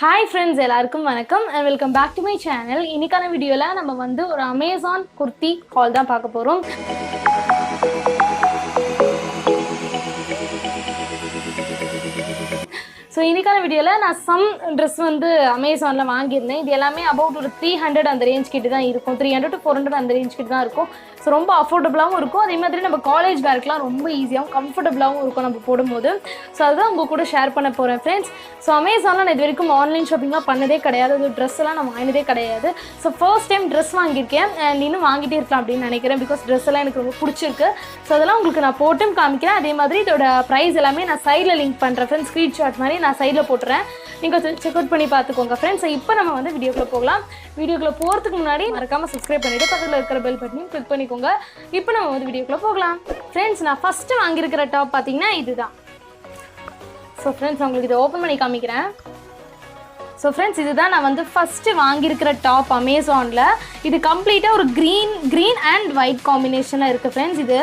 Hi friends, எல்லாருக்கும் வணக்கம் and welcome back to my channel. இன்னைக்கான வீடியோல நம்ம வந்து ஒரு Amazon kurti haul தான் பார்க்க போறோம். ஸோ இன்றைக்கான வீடியோவில் நான் சம் ட்ரெஸ் வந்து அமேசானில் வாங்கியிருந்தேன். இது எல்லாமே அபவுட் ஒரு 300 அந்த ரேஞ்ச் கிட்ட தான் இருக்கும். 300 to 400 அந்த ரேஞ்ச் கிட்ட தான் இருக்கும். ஸோ ரொம்ப அஃபோர்டபுளாகவும் இருக்கும். அதே மாதிரி நம்ம காலேஜ் பேருக்குலாம் ரொம்ப ஈஸியாகவும் கம்ஃபர்டபுளாகவும் இருக்கும் நம்ம போடும்போது. ஸோ அதுதான் உங்கள் கூட ஷேர் பண்ண போகிறேன் ஃப்ரெண்ட்ஸ். ஸோ அமேசானில் நான் இது வரைக்கும் ஆன்லைன் ஷாப்பிங்லாம் பண்ணதே கிடையாது. அது ட்ரெஸ்ஸெல்லாம் நான் வாங்கினதே கிடையாது. ஸோ ஃபர்ஸ்ட் டைம் ட்ரெஸ் வாங்கியிருக்கேன் அண்ட் இன்னும் வாங்கிட்டே இருக்கலாம் அப்படின்னு நினைக்கிறேன். பிகாஸ் ட்ரெஸ் எல்லாம் எனக்கு ரொம்ப பிடிச்சிருக்கு. ஸோ அதெல்லாம் உங்களுக்கு நான் போட்டும் காமிக்கிறேன். அதே மாதிரி இதோட ப்ரைஸ் எல்லாமே நான் சைடில் லிங்க் பண்ணுறேன் ஃப்ரெண்ட்ஸ். ஸ்க்ரீன்ஷாட் மாதிரி நான் சைடில் போட்டுறேன். நீங்கள் செக் அவுட் பண்ணி பார்த்துக்கோங்க ஃப்ரெண்ட்ஸ். இப்போ நம்ம வந்து வீடியோக்குள்ளே போகலாம். வீடியோக்குள்ளே போகிறதுக்கு முன்னாடி மறக்காமல் சப்ஸ்கிரைப் பண்ணிவிட்டு பக்கத்தில் இருக்கிற பெல் பட்டனையும் கிளிக் பண்ணிக்கோங்க. இப்போ நம்ம வந்து வீடியோக்குள்ளே போகலாம் ஃப்ரெண்ட்ஸ். நான் ஃபஸ்ட்டு வாங்கியிருக்கிற டாப் பார்த்தீங்கன்னா இதுதான். ஸோ ஃப்ரெண்ட்ஸ் உங்களுக்கு இதை ஓப்பன் பண்ணி காமிக்கிறேன். ஸோ ஃப்ரெண்ட்ஸ் இதுதான் நான் வந்து ஃபஸ்ட்டு வாங்கியிருக்கிற டாப் அமேசானில். இது கம்ப்ளீட்டாக ஒரு க்ரீன் அண்ட் ஒயிட் காம்பினேஷனில் இருக்குது ஃப்ரெண்ட்ஸ். இது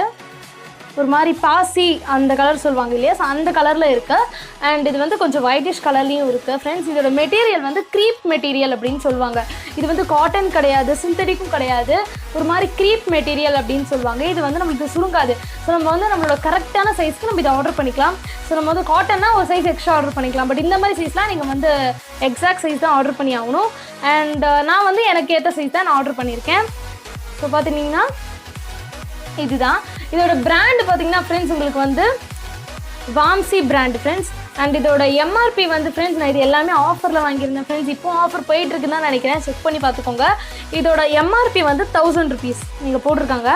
ஒரு மாதிரி பாசி அந்த கலர் சொல்லுவாங்க இல்லையா, ஸோ அந்த கலரில் இருக்குது. அண்ட் இது வந்து கொஞ்சம் ஒயிட்டிஷ் கலர்லேயும் இருக்குது ஃப்ரெண்ட்ஸ். இதோட மெட்டீரியல் வந்து க்ரீப் மெட்டீரியல் அப்படின்னு சொல்லுவாங்க. இது வந்து காட்டன் கிடையாது, சிந்தட்டிக்கும் கிடையாது, ஒரு மாதிரி க்ரீப் மெட்டீரியல் அப்படின்னு சொல்லுவாங்க. இது வந்து நம்மளுக்கு சுருங்காது. ஸோ நம்ம வந்து நம்மளோட கரெக்டான சைஸ்க்கு நம்ம இதை ஆர்டர் பண்ணிக்கலாம். ஸோ நம்ம வந்து காட்டன்னா ஒரு சைஸ் எக்ஸ்ட்ரா ஆர்டர் பண்ணிக்கலாம். பட் இந்த மாதிரி சைஸ்லாம் நீங்கள் வந்து எக்ஸாக்ட் சைஸ் தான் ஆர்டர் பண்ணி ஆகணும். அண்ட் நான் வந்து எனக்கு ஏற்ற சைஸ் தான் நான் ஆர்டர் பண்ணியிருக்கேன். ஸோ பார்த்துட்டிங்கன்னா இதுதான் இதோட பிராண்டு. பார்த்தீங்கன்னா ஃப்ரெண்ட்ஸ் உங்களுக்கு வந்து வாம்சி பிராண்ட் ஃப்ரெண்ட்ஸ். அண்ட் இதோட எம்ஆர்பி வந்து ஃப்ரெண்ட்ஸ் நான் இது எல்லாமே ஆஃபரில் வாங்கியிருந்தேன் ஃப்ரெண்ட்ஸ். இப்போ ஆஃபர் போயிட்டுருக்குன்னு தான் நினைக்கிறேன். செக் பண்ணி பார்த்துக்கோங்க. இதோட எம்ஆர்பி வந்து 1000 rupees நீங்கள் போட்டிருக்காங்க.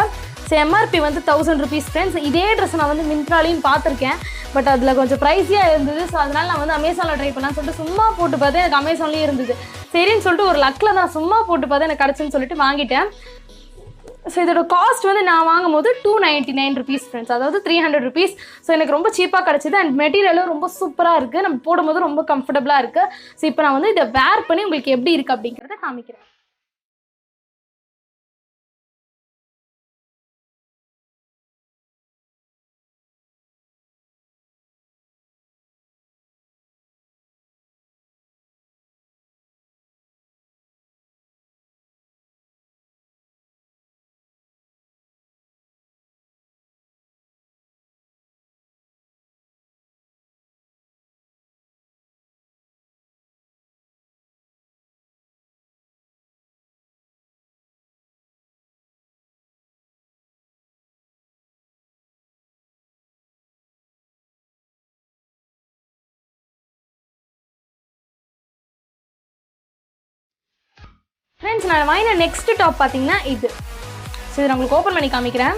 ஸோ எம்ஆர்பி வந்து 1000 rupees ஃப்ரெண்ட்ஸ். இதே ட்ரெஸ் நான் வந்து மிந்த்ராலையும் பார்த்துருக்கேன். பட் அதில் கொஞ்சம் ப்ரைஸியாக இருந்தது. ஸோ அதனால் நான் வந்து அமேசானில் ட்ரை பண்ணலான்னு சொல்லிட்டு சும்மா போட்டு பார்த்தேன். எனக்கு அமேசான்லேயே இருந்தது. சரின்னு சொல்லிட்டு ஒரு லக்கில் தான் சும்மா போட்டு பார்த்தேன், எனக்கு கிடச்சுன்னு சொல்லிட்டு வாங்கிட்டேன். ஸோ இதோட காஸ்ட் வந்து நான் வாங்கும் போது 299 rupees ஃப்ரெண்ட்ஸ், அதாவது 300 rupees. ஸோ எனக்கு ரொம்ப சீப்பாக கிடச்சிது. அண்ட் மெட்டீரியலும் ரொம்ப சூப்பராக இருக்குது. நம்ம போடும்போது ரொம்ப கம்ஃபர்டபுளாக இருக்குது. ஸோ இப்போ நான் வந்து இதை வேர் பண்ணி உங்களுக்கு எப்படி இருக்குது அப்படிங்கிறத காமிக்கிறேன். ஃப்ரெண்ட்ஸ் நான் வாங்கின நெக்ஸ்ட் டாப் பார்த்தீங்கன்னா இது. ஸோ இது நம்மளுக்கு ஓப்பன் பண்ணி காமிக்கிறேன்.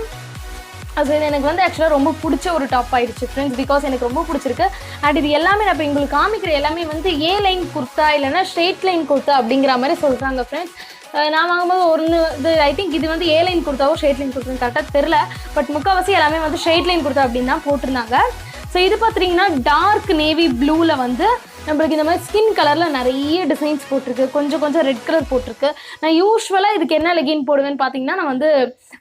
அது இது எனக்கு வந்து ஆக்சுவலாக ரொம்ப பிடிச்ச ஒரு டாப் ஆகிடுச்சு ஃப்ரெண்ட்ஸ். பிகாஸ் எனக்கு ரொம்ப பிடிச்சிருக்கு. அண்ட் இது எல்லாமே நான் இப்போ உங்களுக்கு காமிக்கிற எல்லாமே வந்து ஏ லைன் குர்த்தா இல்லைனா ஸ்ட்ரெயிட் லைன் குர்த்தா அப்படிங்கிற மாதிரி சொல்கிறாங்க ஃப்ரெண்ட்ஸ். நான் வாங்கும்போது ஒன்று இது ஐ திங்க் இது வந்து ஏ லைன் குர்த்தாவோ ஸ்ட்ரெயிட் லைன் குர்த்தான்னு கரெக்டாக தெரில. பட் முக்கால்வாசி எல்லாமே வந்து ஸ்ட்ரெயிட் லைன் குர்த்தா அப்படின்னு தான் போட்டிருந்தாங்க. ஸோ இது பார்த்தீங்கன்னா டார்க் நேவி ப்ளூவில் வந்து நம்மளுக்கு இந்த மாதிரி ஸ்கின் கலரில் நிறைய டிசைன்ஸ் போட்டிருக்கு. கொஞ்சம் ரெட் கலர் போட்டிருக்கு. நான் யூஸ்வலாக இதுக்கு என்ன லெகின் போடுவேன்னு பார்த்தீங்கன்னா, நான் வந்து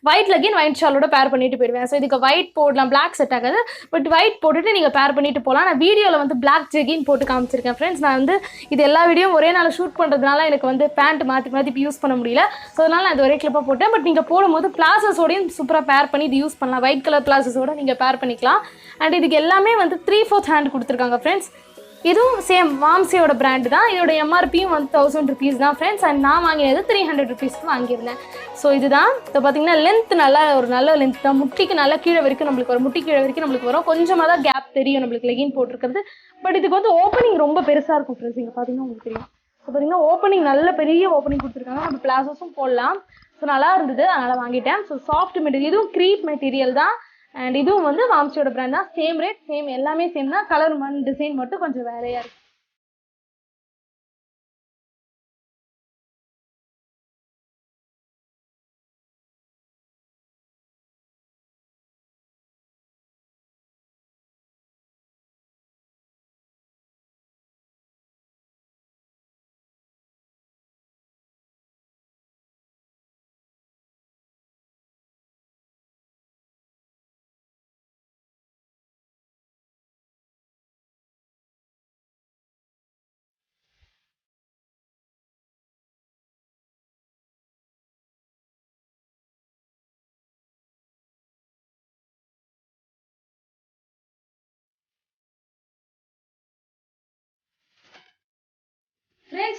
ஒயிட் லெகின் ஒயிட் ஷாலோட பேர் பண்ணிட்டு போயிடுவேன். ஸோ இதுக்கு ஒயிட் போடலாம், பிளாக் செட் ஆகாது. பட் ஒயிட் போட்டுட்டு நீங்கள் பேர் பண்ணிட்டு போகலாம். நான் வீடியோவில் வந்து பிளாக் ஜெகின் போட்டு காமிச்சிருக்கேன் ஃப்ரெண்ட்ஸ். நான் வந்து இது எல்லா வீடியோவும் ஒரே நாள் ஷூட் பண்ணுறதுனால எனக்கு வந்து பேண்ட் மாற்றி யூஸ் பண்ண முடியல. ஸோ அதனால் நான் இது ஒரே கிளிப்பாக போட்டேன். பட் நீங்கள் போடும்போது பிளாசஸோடையும் சூப்பராக பேர் பண்ணி இது யூஸ் பண்ணலாம். ஒயிட் கலர் பிளாசஸோட நீங்கள் பேர் பண்ணிக்கலாம். அண்ட் இதுக்கு எல்லாமே வந்து 3/4 ஹேண்ட் கொடுத்துருக்காங்க ஃப்ரெண்ட்ஸ். இதுவும் சேம் வாம்சியோட பிராண்டு தான். இதோட எம்ஆர்பியும் வந்து 1000 rupees தான் ஃப்ரெண்ட்ஸ். அண்ட் நான் வாங்கினது 300 rupeesக்கு வாங்கியிருந்தேன். ஸோ இதுதான். இப்போ பார்த்தீங்கன்னா லென்த் நல்லா ஒரு நல்ல லென்த் தான். முட்டிக்கு நல்லா கீழே வரைக்கும் நம்மளுக்கு வரும். முட்டி கீழே வரைக்கும் நம்மளுக்கு வரும். கொஞ்சமாக தான் கேப் தெரியும் நம்மளுக்கு லெகின் போட்டிருக்கிறது. பட் இதுக்கு வந்து ஓப்பனிங் ரொம்ப பெருசாக இருக்கும் ஃப்ரெண்ட்ஸ். இங்கே பார்த்தீங்கன்னா உங்களுக்கு தெரியும். ஸோ பார்த்தீங்கன்னா ஓப்பனிங் நல்ல பெரிய ஓப்பனிங் கொடுத்துருக்காங்க. நம்ம பிளாசஸும் போடலாம். ஸோ நல்லா இருந்தது, அதனால் வாங்கிட்டேன். ஸோ சாஃப்ட் மெட்டீரியல், இதுவும் க்ரீப் மெட்டீரியல் தான். அண்ட் இதுவும் வந்து வாம்சியோட பிராண்ட் தான். சேம் ரேட், சேம் எல்லாமே சேம் தான். கலர் டிசைன் மட்டும் கொஞ்சம் வேறையாக இருக்குது.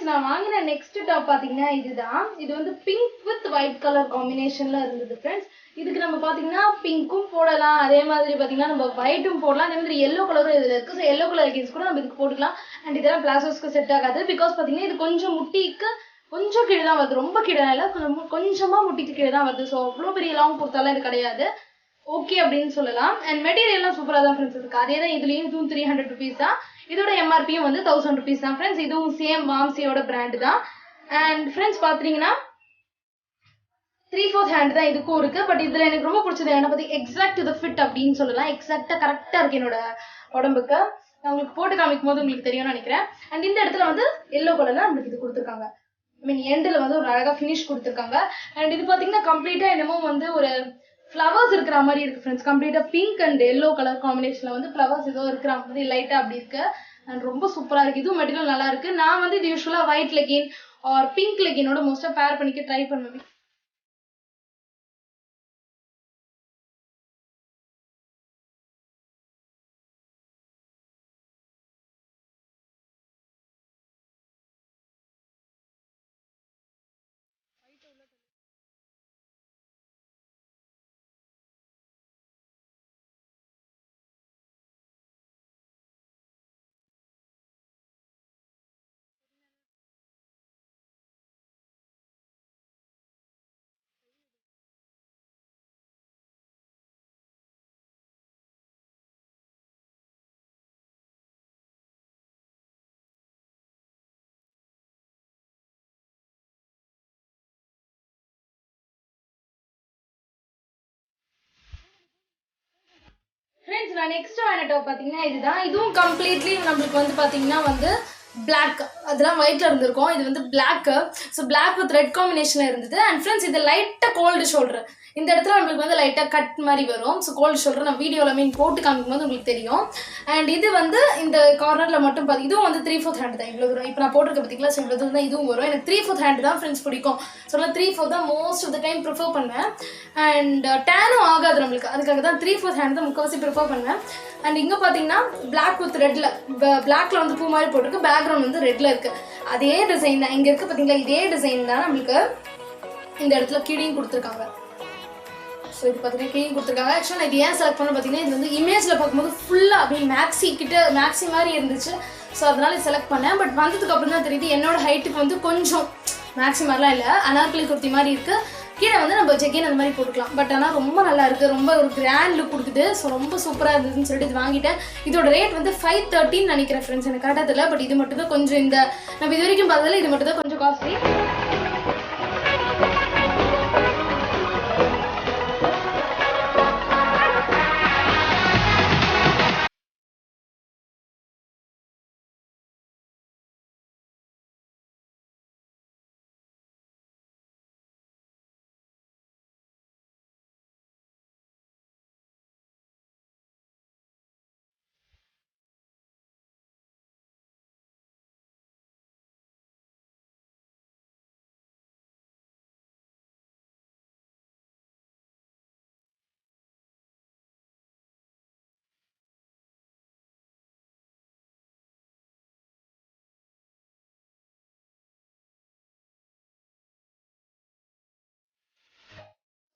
நான் வாங்கின நெக்ஸ்ட் டாப் பார்த்தீங்கன்னா இதுதான். இது வந்து பிங்க் வித் ஒயிட் கலர் காம்பினேஷன்ல இருந்தது ஃப்ரெண்ட்ஸ். இதுக்கு நம்ம பார்த்தீங்கன்னா பிங்க்கும் போடலாம், அதே மாதிரி பார்த்தீங்கன்னா நம்ம ஒயிட்டும் போடலாம், அதே மாதிரி எல்லோ கலரும் இதில் இருக்குது. ஸோ எல்லோ கலர் லெகின்ஸ் கூட நம்ம இதுக்கு போட்டுக்கலாம். அண்ட் இதெல்லாம் பிளாசோஸ்க்கு செட் ஆகாது. பிகாஸ் பார்த்தீங்கன்னா இது கொஞ்சம் முட்டிக்கு கொஞ்சம் கீழே தான் வருது, ரொம்ப கீழே இல்லை, கொஞ்சமாக முட்டிக்கு கீழே தான் வருது. ஸோ அவ்வளோ பெரிய லாங் பொறுத்தாலும் இது கிடையாது, ஓகே அப்படின்னு சொல்லலாம். அண்ட் மெட்டீரியல்லாம் சூப்பராக தான் ஃப்ரெண்ட்ஸ் இருக்குது. அதே தான் இதுலேயும், இதுவும் 300 rupees தான். இதோட எம்ஆர்பியும் வந்து 1000 rupees தான் ஃப்ரெண்ட்ஸ். இதுவும் சேம் வாம்சியோட பிராண்ட் தான். அண்ட் ஃப்ரெண்ட்ஸ் பார்த்தீங்கன்னா 3/4 ஹேண்ட் தான் இதுக்கும் இருக்கு. பட் இதுல எனக்கு ரொம்ப பிடிச்சது என்ன பத்தி எக்ஸாக்ட் டு த ஃபிட் அப்படின்னு சொல்லலாம். எக்ஸாக்டா கரெக்டா இருக்கு என்னோட உடம்புக்கு. நான் உங்களுக்கு போட்டு காமிக்கும் போது உங்களுக்கு தெரியும்னு நினைக்கிறேன். அண்ட் இந்த இடத்துல வந்து எல்லோ கலர்ல நம்மளுக்கு இது கொடுத்துருக்காங்க. ஐ மீன் எண்டில் வந்து ஒரு அழகா ஃபினிஷ் கொடுத்துருக்காங்க. அண்ட் இது பாத்தீங்கன்னா கம்ப்ளீட்டா என்னமோ வந்து ஒரு ஃப்ளவர்ஸ் இருக்கிற மாதிரி இருக்கு ஃப்ரெண்ட்ஸ். கம்ப்ளீட்டா பிங்க் அண்ட் எல்லோ கலர் காம்பினேஷன்ல வந்து ஃப்ளவர்ஸ் ஏதோ இருக்கிற மாதிரி லைட்டா அப்படி இருக்கு. அண்ட் ரொம்ப சூப்பரா இருக்கு. இதுவும் மெட்டீரியல் நல்லா இருக்கு. நான் வந்து இது யூஸ்வலா ஒயிட் லெகின் ஆர் பிங்க் லெகினோட மோஸ்டா பேர் பண்ணிக்க ட்ரை பண்ணுவேன். ஃப்ரெண்ட்ஸ் நான் நெக்ஸ்ட் வாங்கின டாப் பார்த்தீங்கன்னா இதுதான். இதுவும் கம்ப்ளீட்லி நம்மளுக்கு வந்து பார்த்தீங்கன்னா வந்து பிளாக், அதெல்லாம் ஒயிட்ல இருந்திருக்கும். இது வந்து black. So black with red காம்பினேஷன்ல இருந்தது. அண்ட் ஃப்ரெண்ட்ஸ் இது லைட்டா கோல்டு ஷோல்டர். இந்த இடத்துல நம்மளுக்கு வந்து லைட்டாக கட் மாதிரி வரும். ஸோ கோல்டு ஷோல்டர் நான் வீடியோவில் மீன் போட்டு காமிக்கும் போது உங்களுக்கு தெரியும். அண்ட் இது வந்து இந்த கார்னரில் மட்டும் பார்த்து இதுவும் வந்து 3/4 ஹேண்ட் தான். இவ்வளோ தூரம் இப்போ நான் போட்டிருக்க பார்த்தீங்களா, ஸோ இவ்வளோ தூரம் தான் இதுவும் வரும். எனக்கு 3/4 ஹேண்ட் தான் ஃப்ரெண்ட்ஸ் பிடிக்கும். ஸோ நான் 3/4 தான் most of the time prefer பண்ணுவேன். அண்ட் டேனும் ஆகாது நம்மளுக்கு, அதுக்காக தான் 3/4 ஹேண்ட் தான் முக்கால்வாசி ப்ரிஃபர் பண்ணுவேன். அண்ட் இங்கே பார்த்தீங்கன்னா பிளாக் வித் ரெட்ல, பிளாக்ல வந்து பூ மாதிரி போட்டிருக்கு, பேக்ரவுண்ட் வந்து ரெட்ல இருக்கு. அதே டிசைன் தான் இங்கே இருக்கு பார்த்தீங்களா, இதே டிசைன் தான் நம்மளுக்கு இந்த இடத்துல கீழேயும் கொடுத்துருக்காங்க. ஸோ இது பார்த்தீங்கன்னா கீழே கொடுத்துருக்காங்க. ஆக்சுவலாக இது ஏன் செலக்ட் பண்ண பார்த்தீங்கன்னா இது வந்து இமேஜில் பார்க்கும்போது ஃபுல்லாக அப்படியே மேக்ஸி மாதிரி இருந்துச்சு. ஸோ அதனால செலக்ட் பண்ணேன். பட் வந்ததுக்கு அப்புறம் தான் தெரியுது என்னோட ஹைட்டுக்கு வந்து கொஞ்சம் மேக்ஸி மாதிரிலாம் இல்லை, அனார்கலி குர்த்தி மாதிரி இருக்குது. கீழே வந்து நம்ம ஜெகின் அந்த மாதிரி போட்டுக்கலாம். பட் ஆனால் ரொம்ப நல்லா இருக்குது, ரொம்ப ஒரு கிராண்ட் லுக் கொடுக்குது. ஸோ ரொம்ப சூப்பராக இருந்ததுன்னு சொல்லிட்டு இது வாங்கிட்டேன். இதோட ரேட் வந்து 513 நினைக்கிறேன் ஃப்ரெண்ட்ஸ், எனக்கு கரெக்டாக தெரியல. பட் இது மட்டும் தான் கொஞ்சம், இந்த நம்ம இது வரைக்கும் பார்த்ததில் இது மட்டும் தான் கொஞ்சம் காஸ்ட்லி.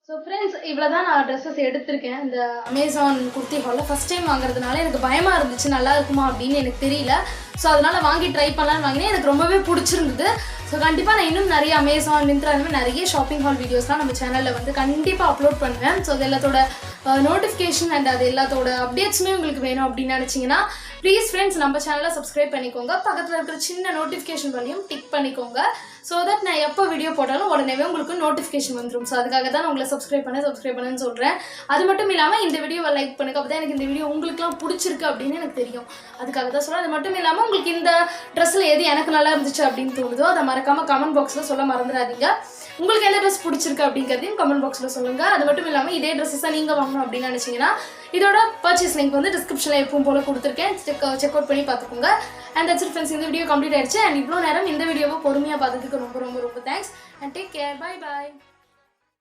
ஸோ ஃப்ரெண்ட்ஸ் இவ்வளோ தான் நான் ட்ரெஸ்ஸஸ் எடுத்திருக்கேன் இந்த அமேசான் குர்த்தி ஹாலில். ஃபஸ்ட் டைம் வாங்குறதுனால எனக்கு பயமாக இருந்துச்சு, நல்லா இருக்குமா அப்படின்னு எனக்கு தெரியல. ஸோ அதனால் வாங்கி ட்ரை பண்ணலான்னு வாங்கினேன். எனக்கு ரொம்பவே பிடிச்சிருந்தது. ஸோ கண்டிப்பாக நான் இன்னும் நிறைய அமேசான், மிந்த்ரா, அந்த மாதிரி நிறைய ஷாப்பிங் ஹால் வீடியோஸ்லாம் நம்ம சேனலில் வந்து கண்டிப்பாக அப்லோட் பண்ணுவேன். ஸோ அது எல்லாத்தோட நோட்டிஃபிகேஷன் அண்ட் அது எல்லாத்தோட அப்டேட்ஸுமே உங்களுக்கு வேணும் அப்படின்னு நினச்சிங்கன்னா ப்ளீஸ் ஃப்ரெண்ட்ஸ் நம்ம சேனலை சப்ஸ்கிரைப் பண்ணிக்கோங்க. பக்கத்தில் இருக்கிற சின்ன நோட்டிஃபிகேஷன் பண்ணியும் டிக் பண்ணிக்கோங்க. ஸோ தட் நான் எப்போ வீடியோ போட்டாலும் உடனே உங்களுக்கு நோட்டிஃபிகேஷன் வந்துடும். ஸோ அதுக்காக தான் உங்களை சப்ஸ்கிரைப் பண்ணுன்னு சொல்கிறேன். அது மட்டும் இல்லாமல் இந்த வீடியோவை லைக் பண்ணுங்க. அப்போ தான் எனக்கு இந்த வீடியோ உங்களுக்குலாம் பிடிச்சிருக்கு அப்படின்னு எனக்கு தெரியும். அதுக்காக தான் சொல்கிறேன். அது மட்டும் இல்லாமல் உங்களுக்கு இந்த ட்ரெஸ்ஸில் எது எனக்கு நல்லா இருந்துச்சு அப்படின்னு தோணுதோ அதை மறக்காமல் கமெண்ட் பாக்ஸில் சொல்ல மறந்துடாதீங்க. உங்களுக்கு எந்த ட்ரெஸ் பிடிச்சிருக்கு அப்படிங்கிறதையும் கமெண்ட் பாக்ஸில் சொல்லுங்கள். அது மட்டும் இல்லாமல் இதே ட்ரெஸ்ஸை நீங்கள் வாங்கணும் அப்படின்னு நினச்சிங்கன்னா இதோட பர்ச்சேஸ் லிங்க் வந்து டிஸ்கிரிப்ஷனில் எப்பவும் போல கொடுத்துருக்கேன். செக் அவுட் பண்ணி பார்த்துக்கோங்க. அண்ட் தட்ஸ் இட் ஃப்ரெண்ட்ஸ், இந்த வீடியோ கம்ப்ளீட் ஆயிடுச்சு. அண்ட் இவ்வளோ நேரம் இந்த வீடியோவை பொறுமையாக பார்த்ததுக்கு ரொம்ப ரொம்ப ரொம்ப thanks. And take care. Bye bye.